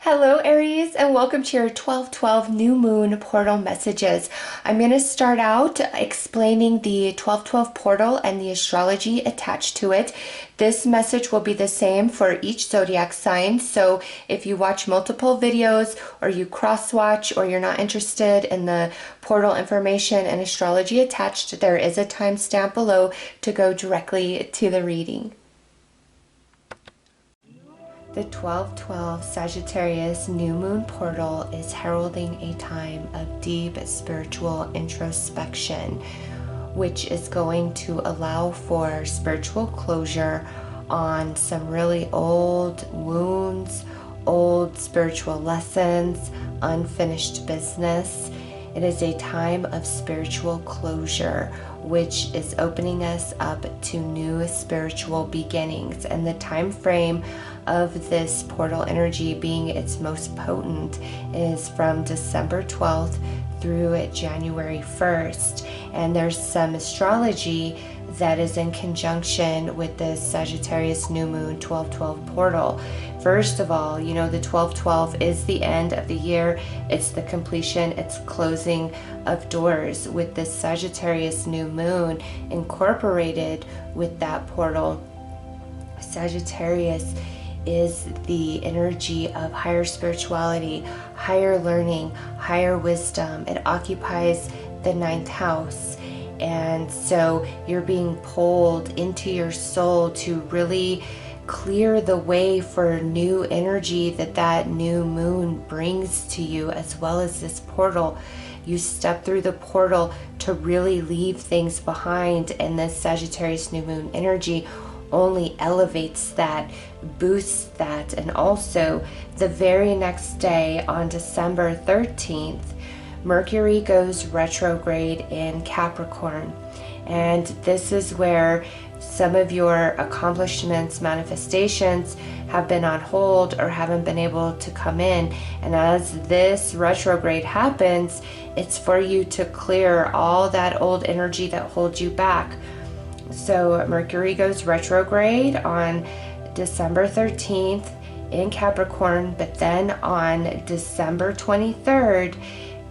Hello Aries, and welcome to your 12/12 new moon portal messages. I'm going to start out explaining the 12/12 portal and the astrology attached to it. This message will be the same for each zodiac sign, so if you watch multiple videos or you cross-watch or you're not interested in the portal information and astrology attached, there is a timestamp below to go directly to the reading. The 12/12 Sagittarius new moon portal is heralding a time of deep spiritual introspection, which is going to allow for spiritual closure on some really old wounds, old spiritual lessons, unfinished business. It is a time of spiritual closure, which is opening us up to new spiritual beginnings. And the time frame of this portal energy being its most potent is from December 12th through January 1st. And there's some astrology that is in conjunction with this Sagittarius new moon 12/12 portal. First of all, you know, the 12/12 is the end of the year. It's the completion, it's closing of doors. With this Sagittarius new moon incorporated with that portal, Sagittarius is the energy of higher spirituality, higher learning, higher wisdom. It occupies the 9th house. And so you're being pulled into your soul to really clear the way for new energy that new moon brings to you, as well as this portal. You step through the portal to really leave things behind, and this Sagittarius new moon energy only elevates that, boosts that. And also the very next day, on December 13th, Mercury goes retrograde in Capricorn. And this is where some of your accomplishments, manifestations have been on hold or haven't been able to come in. And as this retrograde happens, it's for you to clear all that old energy that holds you back. So Mercury goes retrograde on December 13th in Capricorn, but then on December 23rd,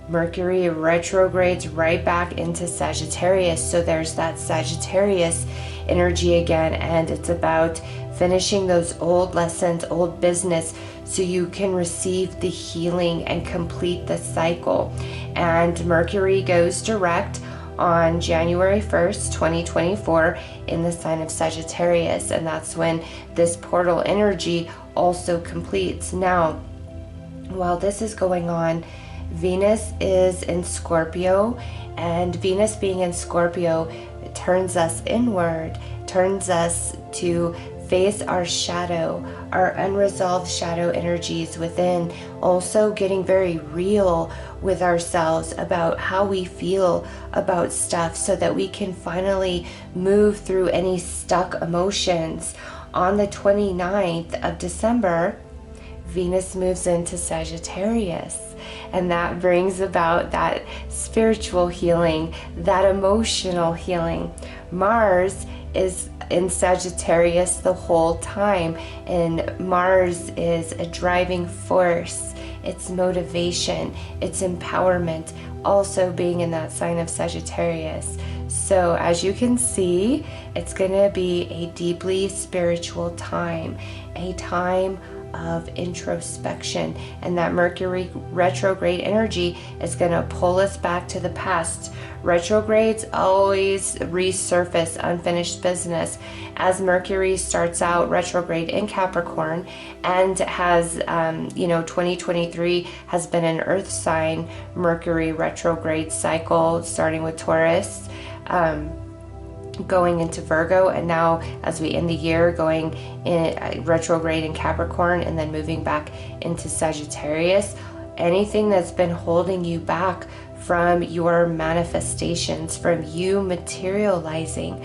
Mercury retrogrades right back into Sagittarius. So there's that Sagittarius energy again, and it's about finishing those old lessons, old business, so you can receive the healing and complete the cycle. And Mercury goes direct on January 1st, 2024 in the sign of Sagittarius, and that's when this portal energy also completes. Now, while this is going on, Venus is in Scorpio, and Venus being in Scorpio turns us inward, turns us to face our shadow, our unresolved shadow energies within, also getting very real with ourselves about how we feel about stuff so that we can finally move through any stuck emotions. On the 29th of December, Venus moves into Sagittarius, and that brings about that spiritual healing, that emotional healing. Mars is in Sagittarius the whole time, and Mars is a driving force. It's motivation, it's empowerment, also being in that sign of Sagittarius. So as you can see, it's going to be a deeply spiritual time, a time of introspection, and that Mercury retrograde energy is going to pull us back to the past. Retrogrades always resurface unfinished business. As Mercury starts out retrograde in Capricorn and has 2023 has been an earth sign Mercury retrograde cycle, starting with Taurus, going into Virgo, and now as we end the year going in retrograde in Capricorn and then moving back into Sagittarius. Anything that's been holding you back from your manifestations, from you materializing,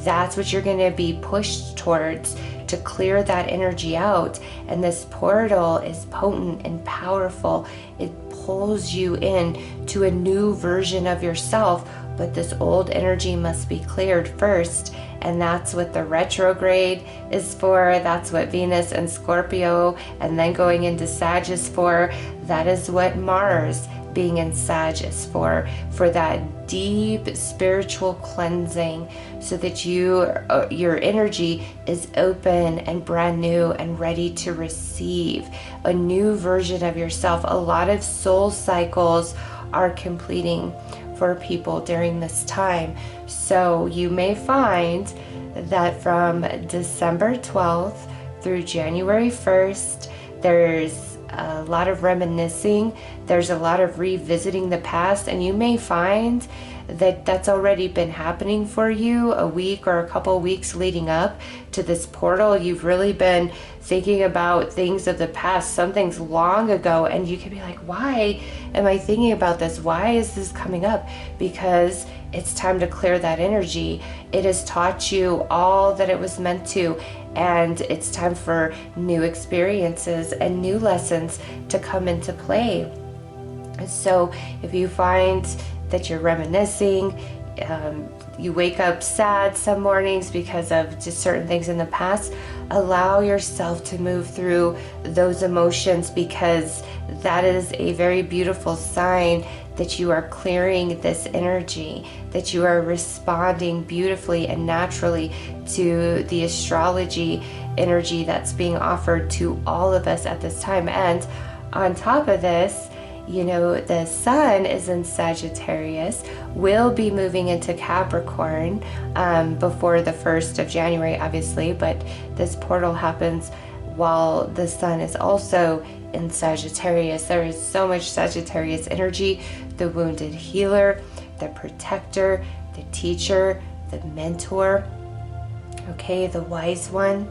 that's what you're going to be pushed towards, to clear that energy out. And this portal is potent and powerful. It pulls you in to a new version of yourself. But this old energy must be cleared first. And that's what the retrograde is for. That's what Venus and Scorpio and then going into Sag is for. That is what Mars being in Sag is for that deep spiritual cleansing, so that your energy is open and brand new and ready to receive a new version of yourself. A lot of soul cycles are completing for people during this time. So you may find that from December 12th through January 1st, there's a lot of reminiscing, there's a lot of revisiting the past, and you may find that that's already been happening for you a week or a couple weeks leading up to this portal. You've really been thinking about things of the past, some things long ago, and you can be like, why am I thinking about this? Why is this coming up? Because it's time to clear that energy. It has taught you all that it was meant to, and it's time for new experiences and new lessons to come into play. So if you find that you're reminiscing, you wake up sad some mornings because of just certain things in the past, allow yourself to move through those emotions, because that is a very beautiful sign that you are clearing this energy, that you are responding beautifully and naturally to the astrology energy that's being offered to all of us at this time. And on top of this, you know, the sun is in Sagittarius, will be moving into Capricorn before the 1st of January, obviously, but this portal happens while the sun is also in Sagittarius. There is so much Sagittarius energy: the wounded healer, the protector, the teacher, the mentor, okay, the wise one.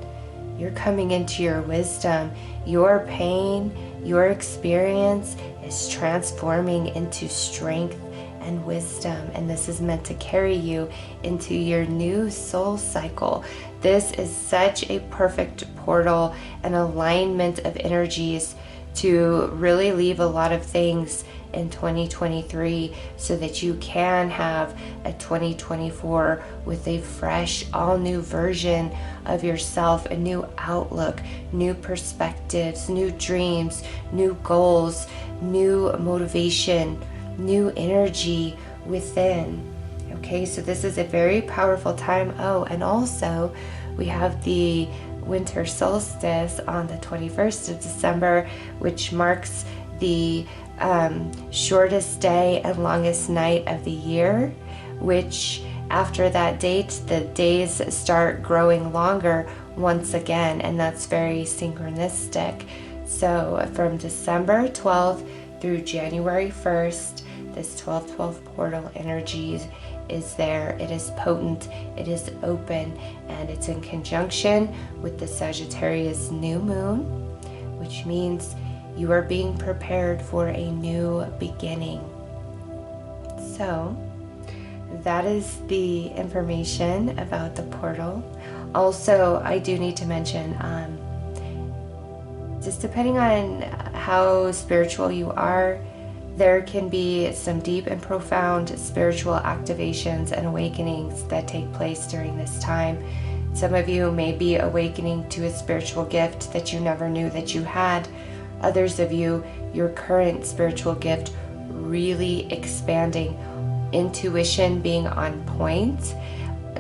You're coming into your wisdom. Your pain, your experience is transforming into strength and wisdom, and this is meant to carry you into your new soul cycle. This is such a perfect portal and alignment of energies to really leave a lot of things in 2023, so that you can have a 2024 with a fresh, all new version of yourself, a new outlook, new perspectives, new dreams, new goals, new motivation, new energy within. Okay, so this is a very powerful time. Oh, and also we have the winter solstice on the 21st of December, which marks the shortest day and longest night of the year, which after that date, the days start growing longer once again, and that's very synchronistic. So from December 12th through January 1st, this 12/12 portal energy is there. It is potent, it is open, and it's in conjunction with the Sagittarius new moon, which means you are being prepared for a new beginning. So that is the information about the portal. Also, I do need to mention, just depending on how spiritual you are, there can be some deep and profound spiritual activations and awakenings that take place during this time. Some of you may be awakening to a spiritual gift that you never knew that you had. Others of you, your current spiritual gift really expanding, intuition being on point.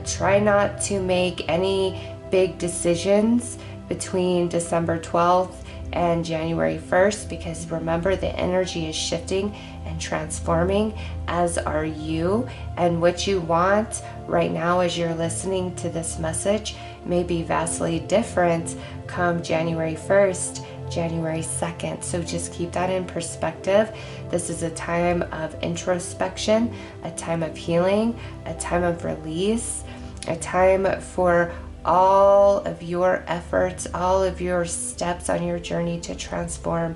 Try not to make any big decisions between December 12th and January 1st, because remember, the energy is shifting and transforming, as are you. And what you want right now as you're listening to this message may be vastly different come January 1st, January 2nd. So just keep that in perspective. This is a time of introspection, a time of healing, a time of release, a time for all of your efforts, all of your steps on your journey to transform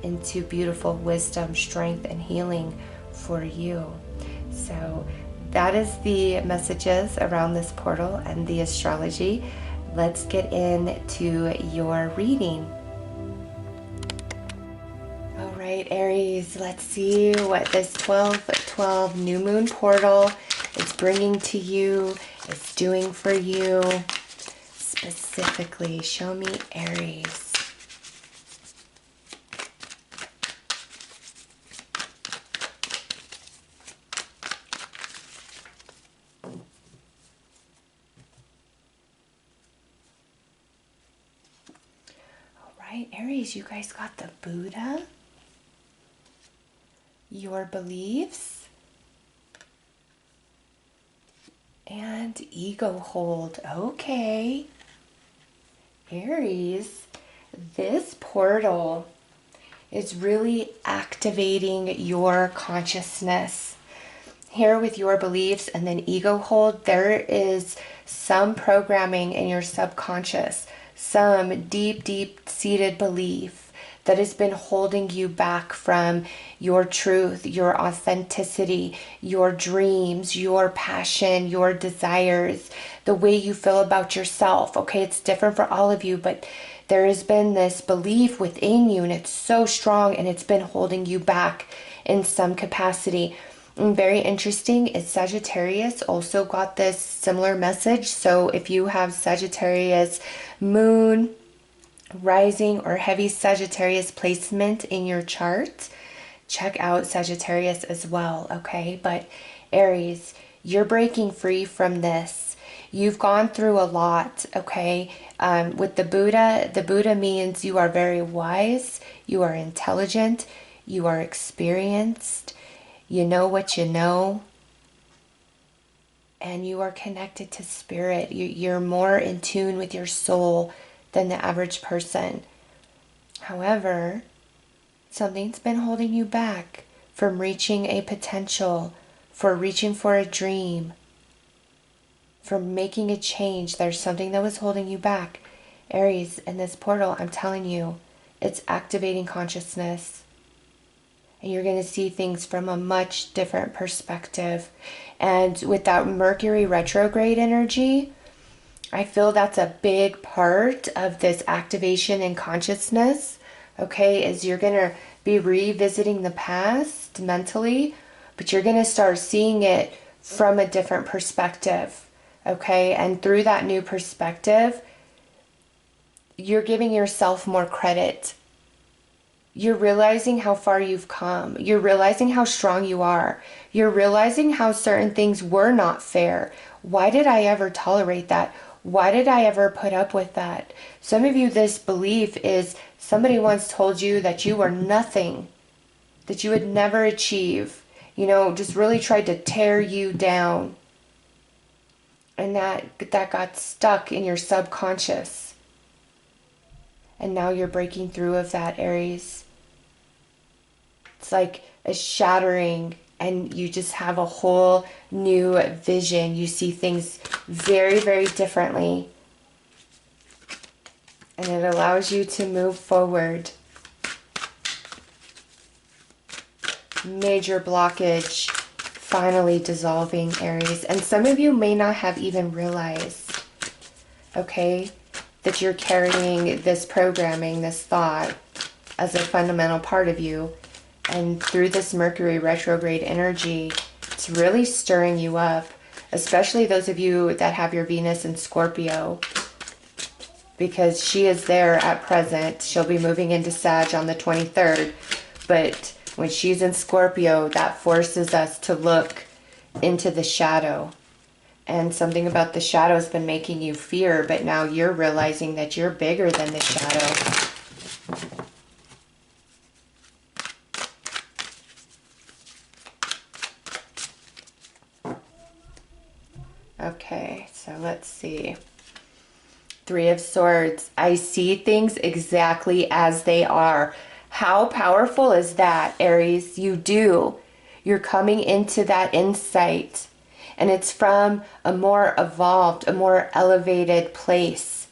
into beautiful wisdom, strength, and healing for you. So that is the messages around this portal and the astrology. Let's get into your reading. right, Aries, let's see what this 12/12 new moon portal is bringing to you, is doing for you. Specifically, show me, Aries. Right, Aries, you guys got the Buddha, your beliefs, and ego hold. Okay. Aries, this portal is really activating your consciousness. Here with your beliefs and then ego hold, there is some programming in your subconscious, some deep seated belief that has been holding you back from your truth, your authenticity, your dreams, your passion, your desires, the way you feel about yourself. Okay, it's different for all of you, but there has been this belief within you and it's so strong and it's been holding you back in some capacity. And very interesting is Sagittarius also got this similar message. So if you have Sagittarius moon, rising, or heavy Sagittarius placement in your chart, check out Sagittarius as well, okay? But Aries, you're breaking free from this. You've gone through a lot, okay? With the Buddha means you are very wise, you are intelligent, you are experienced, you know what you know, and you are connected to spirit. You're more in tune with your soul than the average person. However, something's been holding you back from reaching a potential, for reaching for a dream, for making a change. There's something that was holding you back. Aries, in this portal, I'm telling you, it's activating consciousness. And you're going to see things from a much different perspective. And with that Mercury retrograde energy, I feel that's a big part of this activation in consciousness, okay, is you're going to be revisiting the past mentally, but you're going to start seeing it from a different perspective, okay? And through that new perspective, you're giving yourself more credit. You're realizing how far you've come. You're realizing how strong you are. You're realizing how certain things were not fair. Why did I ever tolerate that? Why did I ever put up with that? Some of you, this belief is somebody once told you that you were nothing, that you would never achieve, you know, just really tried to tear you down. And that got stuck in your subconscious. And now you're breaking through of that, Aries. It's like a shattering, and you just have a whole new vision. You see things very differently. And it allows you to move forward. Major blockage finally dissolving, Aries. And some of you may not have even realized, okay, that you're carrying this programming, this thought, as a fundamental part of you. And through this Mercury retrograde energy, it's really stirring you up, especially those of you that have your Venus in Scorpio, because she is there at present. She'll be moving into Sag on the 23rd, but when she's in Scorpio, that forces us to look into the shadow. And something about the shadow has been making you fear, but now you're realizing that you're bigger than the shadow. Okay, so let's see. Three of Swords. I see things exactly as they are. How powerful is that, Aries? You do. You're coming into that insight. And it's from a more evolved, a more elevated place.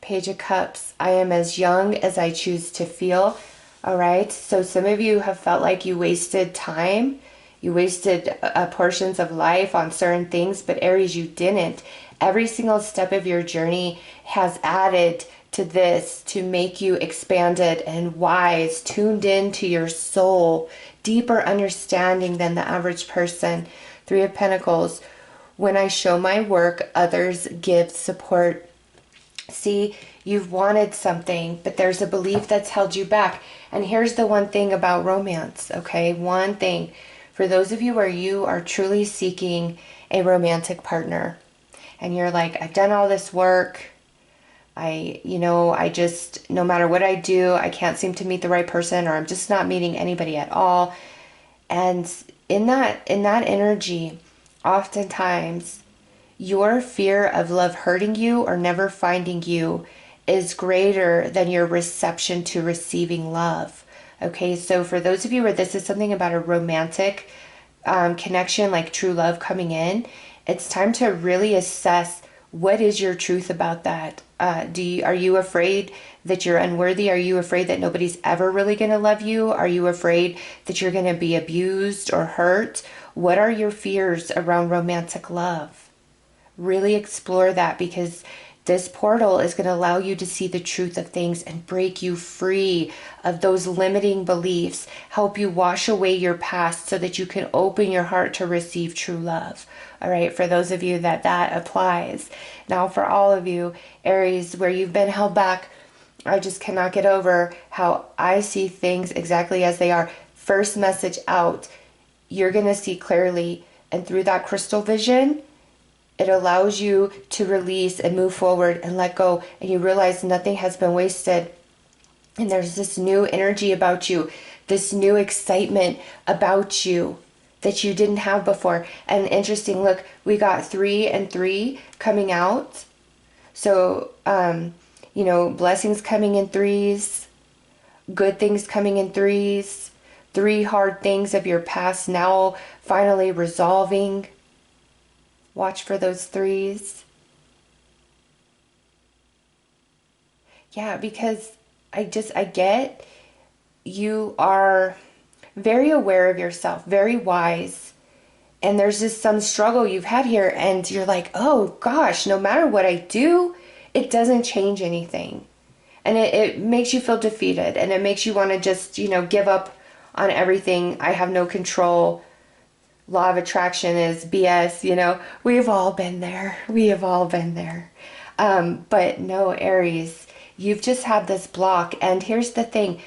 Page of Cups. I am as young as I choose to feel. All right. So some of you have felt like you wasted time. You wasted portions of life on certain things, but Aries, you didn't. Every single step of your journey has added to this to make you expanded and wise, tuned into your soul, deeper understanding than the average person. Three of Pentacles. When I show my work, others give support. See, you've wanted something, but there's a belief that's held you back. And here's the one thing about romance, okay? One thing. For those of you where you are truly seeking a romantic partner, and you're like, I've done all this work, I just, no matter what I do, I can't seem to meet the right person, or I'm just not meeting anybody at all. And in that energy, oftentimes your fear of love hurting you or never finding you is greater than your reception to receiving love. Okay, so for those of you where this is something about a romantic connection, like true love coming in, it's time to really assess, what is your truth about that? Are you afraid that you're unworthy? Are you afraid that nobody's ever really going to love you? Are you afraid that you're going to be abused or hurt? What are your fears around romantic love? Really explore that, because this portal is going to allow you to see the truth of things and break you free of those limiting beliefs, help you wash away your past so that you can open your heart to receive true love. All right, for those of you that applies. Now for all of you, Aries, where you've been held back, I just cannot get over how I see things exactly as they are. First message out, you're going to see clearly, and through that crystal vision, it allows you to release and move forward and let go, and you realize nothing has been wasted. And there's this new energy about you, this new excitement about you that you didn't have before. And interesting, look, we got 3 and 3 coming out. So, blessings coming in threes, good things coming in threes, 3 hard things of your past now finally resolving. Watch for those 3s. Yeah, because I get you are very aware of yourself, very wise. And there's just some struggle you've had here, and you're like, oh gosh, no matter what I do, it doesn't change anything. And it makes you feel defeated, and it makes you want to just, give up on everything. I have no control. Law of attraction is BS, we've all been there. We have all been there. But no, Aries, you've just had this block. And here's the thing,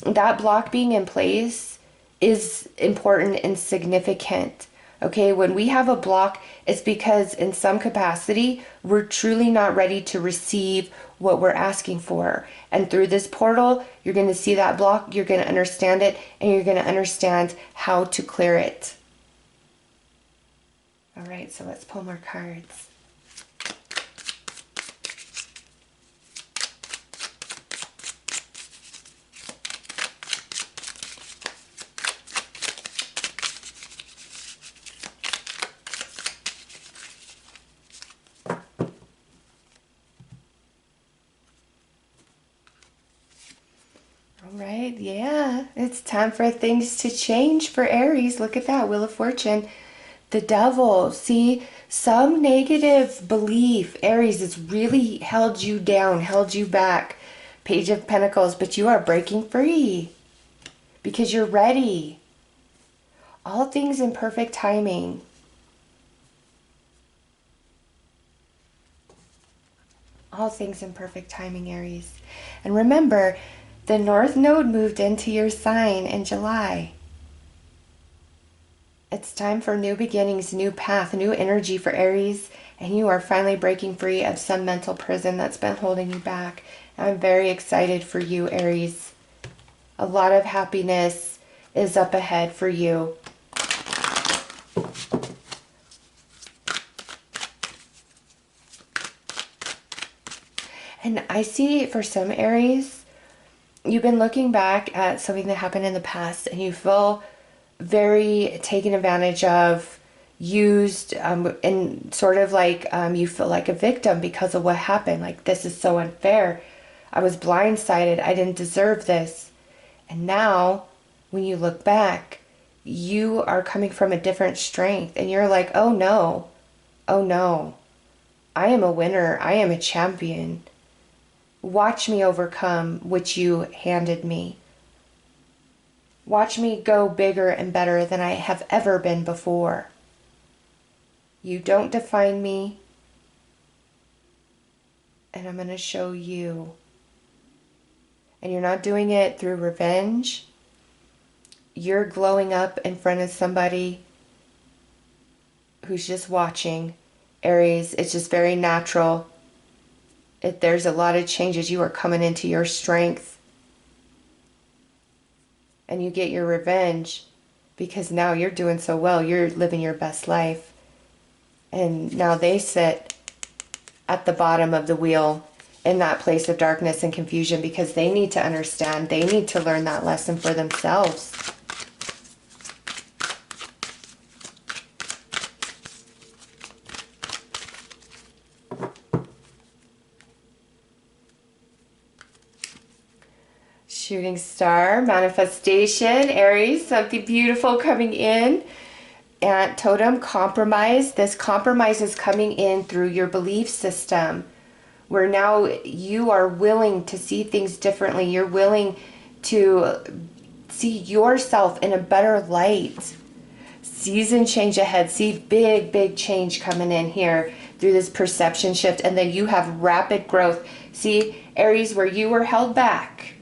that block being in place is important and significant. Okay, when we have a block, it's because in some capacity, we're truly not ready to receive what we're asking for. And through this portal, you're going to see that block, you're going to understand it, and you're going to understand how to clear it. All right, so let's pull more cards. All right, yeah, it's time for things to change for Aries. Look at that, Wheel of Fortune. The Devil. See, some negative belief, Aries, has really held you down, held you back. Page of Pentacles, but you are breaking free because you're ready. All things in perfect timing. All things in perfect timing, Aries. And remember, the North Node moved into your sign in July. It's time for new beginnings, new path, new energy for Aries, and you are finally breaking free of some mental prison that's been holding you back. I'm very excited for you, Aries. A lot of happiness is up ahead for you. And I see for some Aries, you've been looking back at something that happened in the past, and you feel very taken advantage of, used, and sort of like you feel like a victim because of what happened. Like, this is so unfair. I was blindsided. I didn't deserve this. And now, when you look back, you are coming from a different strength, and you're like, oh no, I am a winner. I am a champion. Watch me overcome what you handed me. Watch me go bigger and better than I have ever been before. You don't define me, and I'm going to show you. And you're not doing it through revenge. You're glowing up in front of somebody who's just watching. Aries, it's just very natural. If there's a lot of changes, you are coming into your strength. And you get your revenge because now you're doing so well. You're living your best life. And now they sit at the bottom of the wheel in that place of darkness and confusion because they need to understand. They need to learn that lesson for themselves. Shooting star, manifestation, Aries, something beautiful coming in. And totem, compromise. This compromise is coming in through your belief system, where now you are willing to see things differently. You're willing to see yourself in a better light. Season change ahead. See big change coming in here through this perception shift. And then you have rapid growth. See, Aries, where you were held back,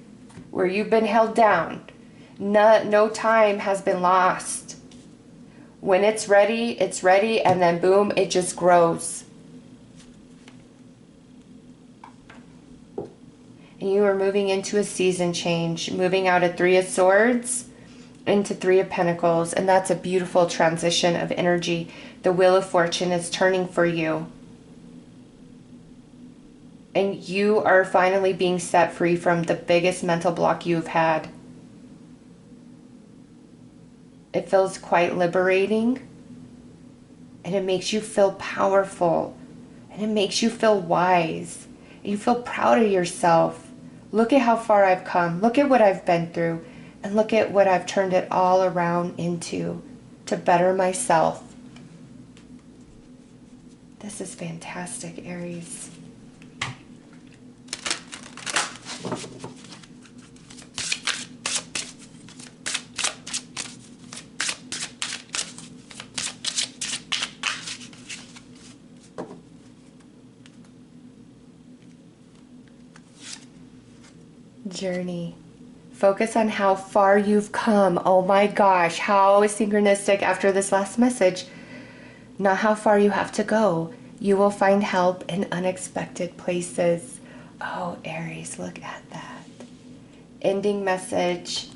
where you've been held down, no time has been lost. When it's ready, and then boom, it just grows. And you are moving into a season change, moving out of Three of Swords into Three of Pentacles, and that's a beautiful transition of energy. The Wheel of Fortune is turning for you. And you are finally being set free from the biggest mental block you've had. It feels quite liberating, and it makes you feel powerful, and it makes you feel wise, and you feel proud of yourself. Look at how far I've come. Look at what I've been through, and look at what I've turned it all around into to better myself. This is fantastic, Aries. Journey. Focus on how far you've come. Oh my gosh, how synchronistic after this last message. Not how far you have to go. You will find help in unexpected places. Oh, Aries, look at that. Ending message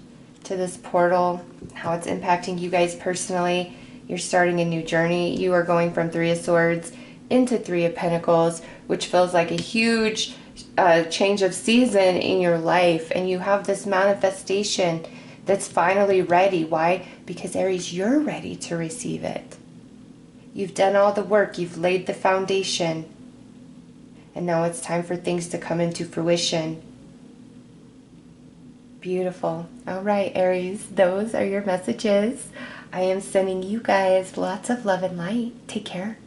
to this portal, how it's impacting you guys personally. You're starting a new journey. You are going from Three of Swords into Three of Pentacles, which feels like a huge change of season in your life, and you have this manifestation that's finally ready. Why? Because Aries, you're ready to receive it. You've done all the work, you've laid the foundation, and now it's time for things to come into fruition. Beautiful. All right, Aries, those are your messages. I am sending you guys lots of love and light. Take care.